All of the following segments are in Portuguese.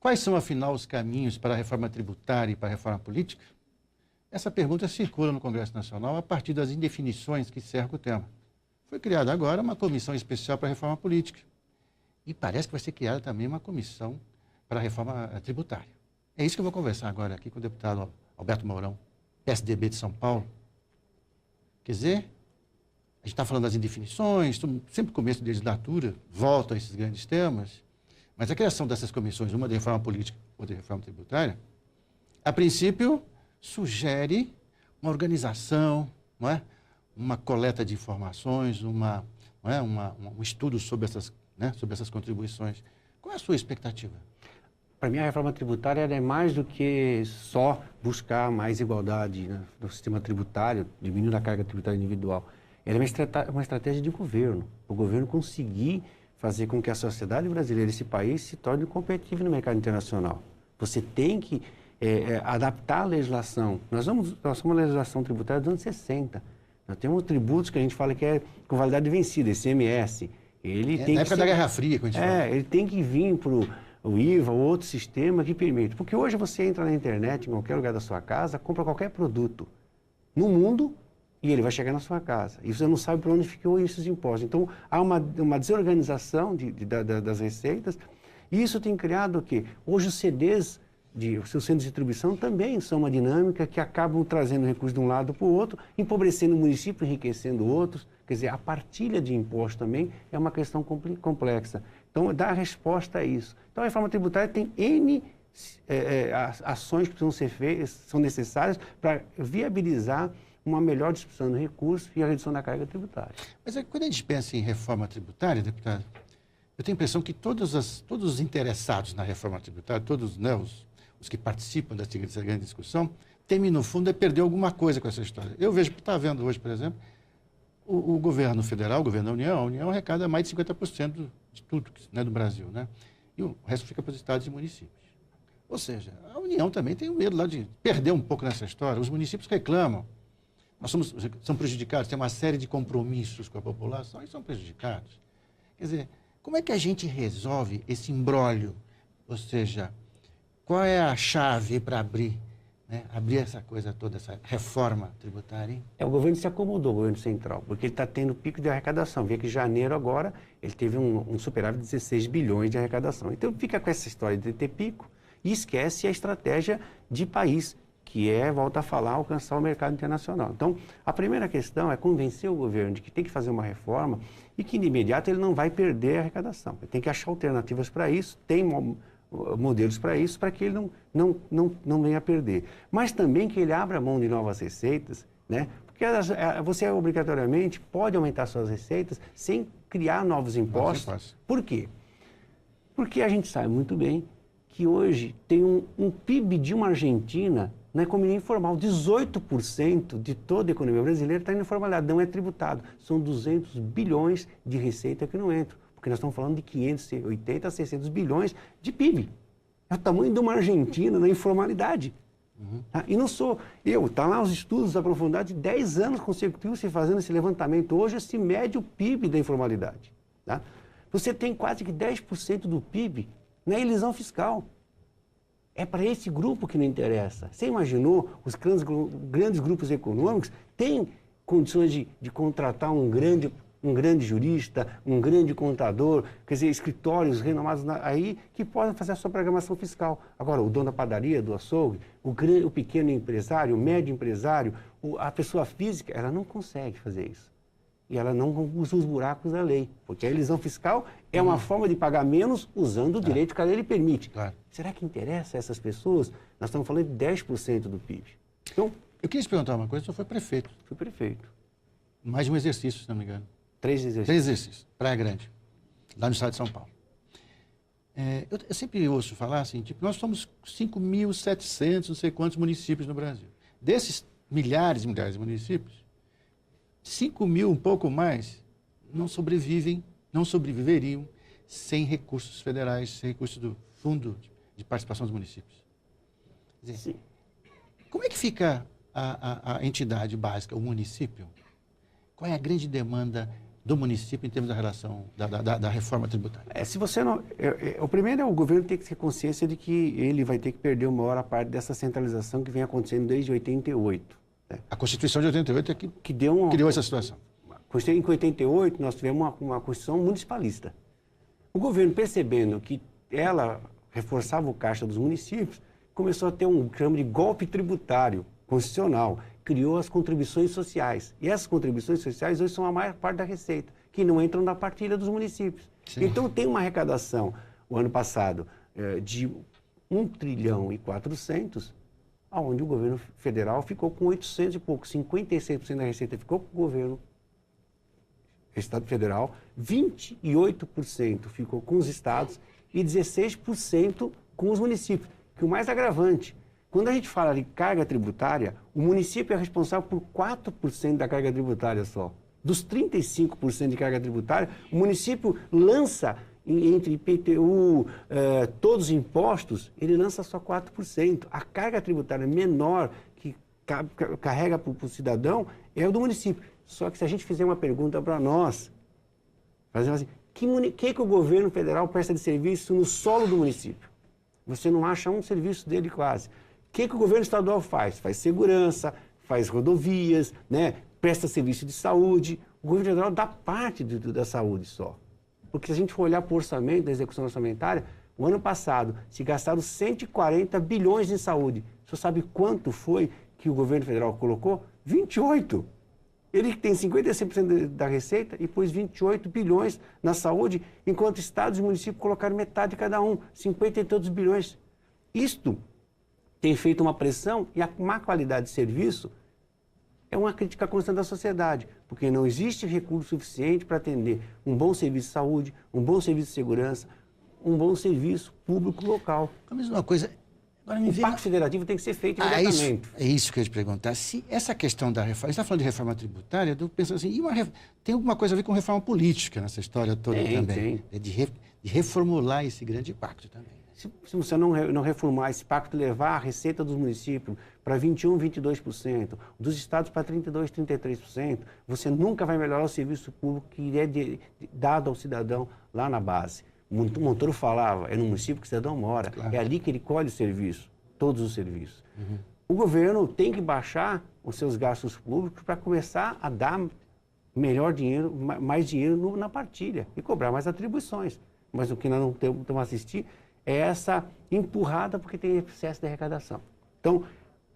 Quais são, afinal, os caminhos para a reforma tributária e para a reforma política? Essa pergunta circula no Congresso Nacional a partir das indefinições que cercam o tema. Foi criada agora uma comissão especial para a reforma política. E parece que vai ser criada também uma comissão para a reforma tributária. É isso que eu vou conversar agora aqui com o deputado Alberto Mourão, PSDB de São Paulo. Quer dizer, a gente está falando das indefinições, sempre começo de legislatura, volta a esses grandes temas, mas a criação dessas comissões, uma de reforma política e outra de reforma tributária, a princípio sugere uma organização, não é? Uma coleta de informações, um estudo sobre essas contribuições. Qual é a sua expectativa? Para mim, a reforma tributária é mais do que só buscar mais igualdade, né, no sistema tributário, diminuindo a carga tributária individual. Ela é uma estratégia de governo, o governo conseguir fazer com que a sociedade brasileira, esse país, se torne competitivo no mercado internacional. Você tem que adaptar a legislação. Nós somos uma legislação tributária dos anos 60. Nós temos tributos que a gente fala que é com validade vencida, ICMS. Na época da Guerra Fria, que a gente fala. Ele tem que vir para o IVA ou outro sistema que permite. Porque hoje você entra na internet, em qualquer lugar da sua casa, compra qualquer produto no mundo e ele vai chegar na sua casa. E você não sabe para onde ficou esses impostos. Então, há uma desorganização das receitas. E isso tem criado o quê? Hoje os CDs, os seus centros de distribuição, também são uma dinâmica que acabam trazendo recursos de um lado para o outro, empobrecendo o município, enriquecendo outros. Quer dizer, a partilha de impostos também é uma questão complexa. Então, dá a resposta a isso. Então, a reforma tributária tem N ações que precisam ser feitas, são necessárias para viabilizar uma melhor distribuição de recursos e a redução da carga tributária. Mas quando a gente pensa em reforma tributária, deputado, eu tenho a impressão que todos os interessados na reforma tributária, todos, né, os que participam dessa grande discussão, temem, no fundo, perder alguma coisa com essa história. Eu vejo, está vendo hoje, por exemplo, o governo federal, o governo da União, a União arrecada mais de 50% de tudo, né, do Brasil, né? E o resto fica para os estados e municípios. Ou seja, a União também tem o medo lá de perder um pouco nessa história. Os municípios reclamam. São prejudicados, tem uma série de compromissos com a população e são prejudicados. Quer dizer, como é que a gente resolve esse imbróglio? Ou seja, qual é a chave para abrir essa coisa toda, essa reforma tributária, hein? O governo se acomodou, o governo central, porque ele está tendo pico de arrecadação. Vê que em janeiro agora ele teve um superávit de 16 bilhões de arrecadação. Então fica com essa história de ter pico e esquece a estratégia de país, que volta a falar, alcançar o mercado internacional. Então, a primeira questão é convencer o governo de que tem que fazer uma reforma e que, de imediato, ele não vai perder a arrecadação. Ele tem que achar alternativas para isso, tem modelos para isso, para que ele não venha a perder. Mas também que ele abra mão de novas receitas, né? Porque você obrigatoriamente pode aumentar suas receitas sem criar novos impostos. Por quê? Porque a gente sabe muito bem que hoje tem um PIB de uma Argentina na economia informal. 18% de toda a economia brasileira está em informalidade, não é tributado. São 200 bilhões de receita que não entram, porque nós estamos falando de 580 a 600 bilhões de PIB. É o tamanho de uma Argentina na informalidade. Tá? E não sou eu, está lá os estudos aprofundados de 10 anos consecutivos se fazendo esse levantamento. Hoje se mede o PIB da informalidade. Tá? Você tem quase que 10% do PIB na elisão fiscal. É para esse grupo que não interessa. Você imaginou, os grandes grupos econômicos têm condições de contratar um grande jurista, um grande contador, quer dizer, escritórios renomados aí que podem fazer a sua programação fiscal. Agora, o dono da padaria, do açougue, o pequeno empresário, o médio empresário, a pessoa física, ela não consegue fazer isso. E ela não usa os buracos da lei, porque a elisão fiscal é uma forma de pagar menos usando o direito que a lei lhe permite. Claro. Será que interessa a essas pessoas? Nós estamos falando de 10% do PIB. Então, eu queria te perguntar uma coisa, o senhor foi prefeito. Fui prefeito. Mais de um exercício, se não me engano. 3 exercícios. 3 exercícios, Praia Grande, lá no estado de São Paulo. Eu sempre ouço falar assim, tipo, nós somos 5.700, não sei quantos municípios no Brasil. Desses milhares e milhares de municípios, 5.000, um pouco mais, não sobreviveriam sem recursos federais, sem recursos do Fundo de Participação dos Municípios. Quer dizer, como é que fica a entidade básica, o município? Qual é a grande demanda do município em termos da relação da reforma tributária? Se você não... o primeiro é o governo ter que ter consciência de que ele vai ter que perder uma hora a parte dessa centralização que vem acontecendo desde 88. Né? A Constituição de 88 é que criou essa situação. Em 88, nós tivemos uma Constituição municipalista. O governo, percebendo que ela reforçava o caixa dos municípios, começou a ter um chama de golpe tributário constitucional, criou as contribuições sociais. E essas contribuições sociais hoje são a maior parte da receita, que não entram na partilha dos municípios. Sim. Então tem uma arrecadação, o ano passado, de 1 trilhão e 400, onde o governo federal ficou com 800 e pouco, 56% da receita ficou com o governo Estado Federal, 28% ficou com os estados e 16% com os municípios. Que o mais agravante, quando a gente fala de carga tributária, o município é responsável por 4% da carga tributária só. Dos 35% de carga tributária, o município lança, entre IPTU, todos os impostos, ele lança só 4%. A carga tributária menor que carrega para o cidadão é o do município. Só que se a gente fizer uma pergunta para nós, fazer assim, que o governo federal presta de serviço no solo do município? Você não acha um serviço dele quase. O que o governo estadual faz? Faz segurança, faz rodovias, né? Presta serviço de saúde. O governo federal dá parte da saúde só. Porque se a gente for olhar para o orçamento, da execução orçamentária, o ano passado se gastaram 140 bilhões em saúde. Você sabe quanto foi que o governo federal colocou? 28. Ele tem 56% da receita e pôs 28 bilhões na saúde, enquanto estados e municípios colocaram metade de cada um, 50 e tantos bilhões. Isto tem feito uma pressão e a má qualidade de serviço é uma crítica constante da sociedade, porque não existe recurso suficiente para atender um bom serviço de saúde, um bom serviço de segurança, um bom serviço público local. A mesma coisa... O Pacto Federativo tem que ser feito imediatamente. É isso que eu ia te perguntar. Se essa questão da reforma... A gente está falando de reforma tributária, eu penso assim, tem alguma coisa a ver com reforma política nessa história toda também? Tem. É de reformular esse grande pacto também. Se você não reformar esse pacto, levar a receita dos municípios para 21%, 22%, dos estados para 32%, 33%, você nunca vai melhorar o serviço público que é dado ao cidadão lá na base. Montoro falava, é no município que o cidadão mora, claro. É ali que ele colhe o serviço, todos os serviços. Uhum. O governo tem que baixar os seus gastos públicos para começar a dar melhor dinheiro, mais dinheiro na partilha e cobrar mais atribuições. Mas o que nós não temos a assistir é essa empurrada porque tem excesso de arrecadação. Então,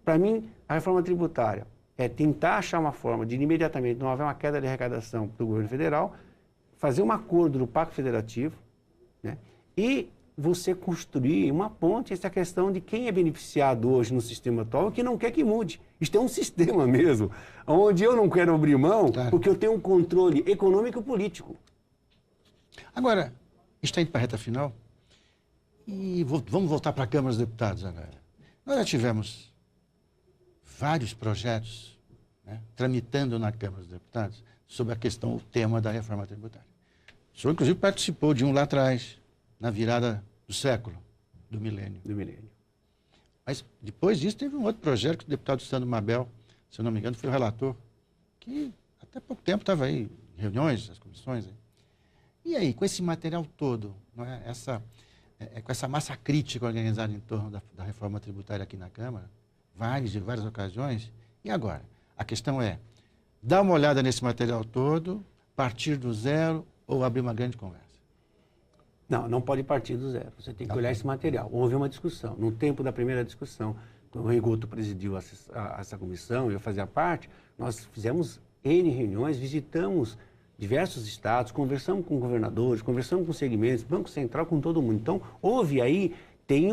para mim, a reforma tributária é tentar achar uma forma de imediatamente não haver uma queda de arrecadação do governo federal, fazer um acordo no Pacto Federativo, né? E você construir uma ponte, essa questão de quem é beneficiado hoje no sistema atual e que não quer que mude. Isto é um sistema mesmo, onde eu não quero abrir mão, claro. Porque eu tenho um controle econômico e político. Agora, está indo para a reta final e vamos voltar para a Câmara dos Deputados agora. Nós já tivemos vários projetos, né, tramitando na Câmara dos Deputados sobre a questão, o tema da reforma tributária. O senhor, inclusive, participou de um lá atrás, na virada do século, do milênio. Mas, depois disso, teve um outro projeto que o deputado Sandro Mabel, se eu não me engano, foi o relator, que até pouco tempo estava aí em reuniões, as comissões. Aí. E aí, com esse material todo, não é? Com essa massa crítica organizada em torno da reforma tributária aqui na Câmara, várias ocasiões, e agora? A questão é, dar uma olhada nesse material todo, partir do zero, ou abrir uma grande conversa? Não pode partir do zero. Você tem que olhar esse material. Houve uma discussão. No tempo da primeira discussão, quando o Rigoto presidiu essa comissão, eu fazia parte, nós fizemos N reuniões, visitamos diversos estados, conversamos com governadores, conversamos com segmentos, Banco Central, com todo mundo. Então, tem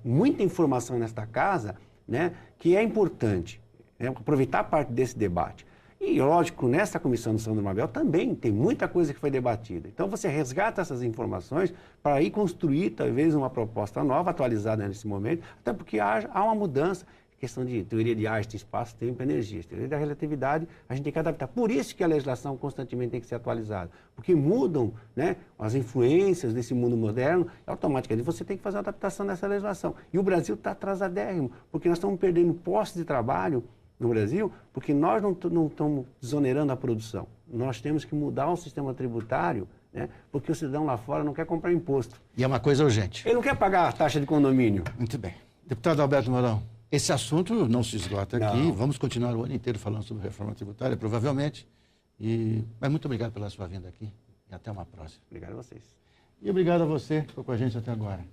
muita informação nesta casa, né, que é importante, né, aproveitar parte desse debate. E, lógico, nessa comissão do Sandro Mabel também tem muita coisa que foi debatida. Então, você resgata essas informações para ir construir, talvez, uma proposta nova, atualizada nesse momento, até porque há uma mudança, questão de teoria de Einstein, espaço, tempo e energia. Teoria da relatividade, a gente tem que adaptar. Por isso que a legislação constantemente tem que ser atualizada, porque mudam, né, as influências desse mundo moderno, e automaticamente você tem que fazer uma adaptação dessa legislação. E o Brasil está atrasadérrimo, porque nós estamos perdendo postos de trabalho, no Brasil, porque nós não estamos desonerando a produção. Nós temos que mudar o sistema tributário, né? Porque o cidadão lá fora não quer comprar imposto. E é uma coisa urgente. Ele não quer pagar a taxa de condomínio. Muito bem. Deputado Alberto Mourão, esse assunto não se esgota aqui. Não. Vamos continuar o ano inteiro falando sobre reforma tributária, provavelmente. Mas muito obrigado pela sua vinda aqui e até uma próxima. Obrigado a vocês. E obrigado a você que ficou com a gente até agora.